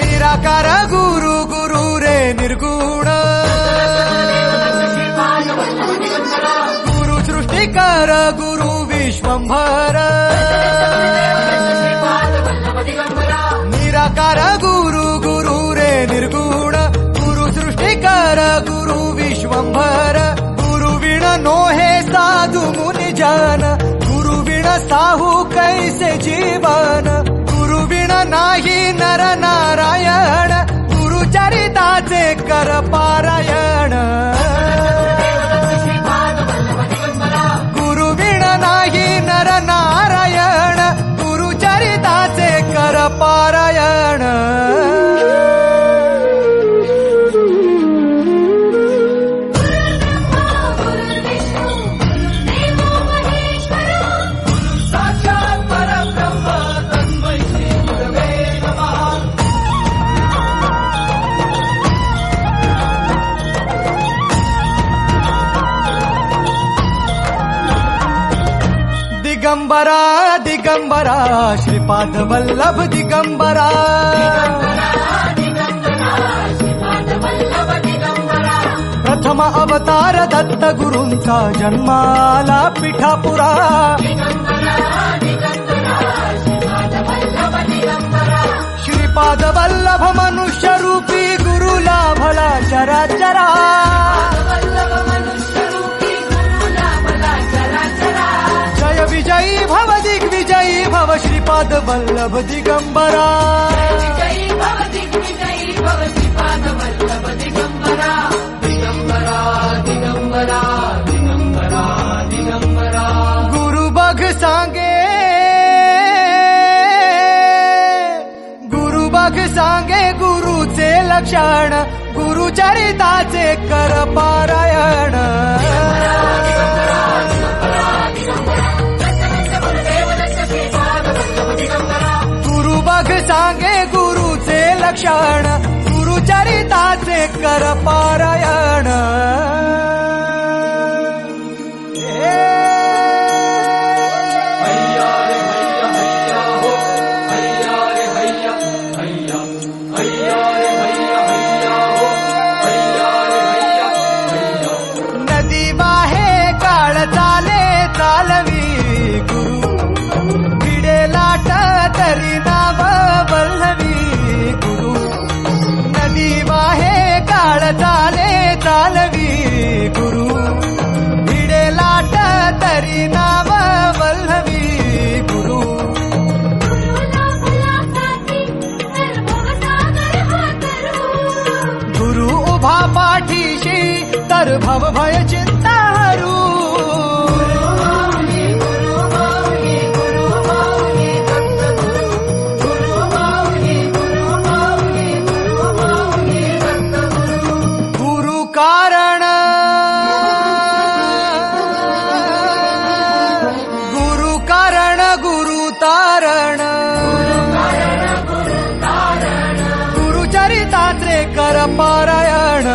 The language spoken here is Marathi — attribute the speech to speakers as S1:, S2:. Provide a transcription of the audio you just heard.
S1: निराकार गुरु गुरु रे निर्गुण गुरु सृष्टिकर गुरु विश्वंभर निराकार गुरु गुरु रे निर्गुण गुरु सृष्टिकर गुरु विश्वंभर गुरु विण नोहे साधु मुनि जन गुरु विण साहू कैसे जीवन गुरु विण नाही नर नारायण गुरु चरिताचे कर पारायण गुरु विण नाही नर नारायण गुरु चरिताचे कर पारायण दिगंबरा दिगंबरा श्रीपाद वल्लभ दिगंबरा प्रथम अवतार दत्त गुरूंचा जन्माला पिठापुरा श्रीपाद वल्लभ मनुष्य रूपी गुरु लाभला चराचरा जय विजयी भव दिग्विजयी भव श्रीपाद वल्लभ दिगंबरा दिगंबरा दिगंबरा दिगंबरा गुरु बघ सांगे गुरुचे लक्षण गुरु चरिताचे कर पारायण गुरु बघ सांगे गुरुचे लक्षण गुरु चरिताचे कर पारायण नदी वाहे काळ चाले चालवी गुरु भिडे लाट तरी नाव वल्लवी गुरु नदी वाहे काळ चाले चालवी गुरु भिडे लाट तरी नाव वल्लवी गुरु गुरु उभा पाठीशी तर भव भय चिंता हरू गुरु कारण गुरु तारण गुरु चरिताचे कर पारायण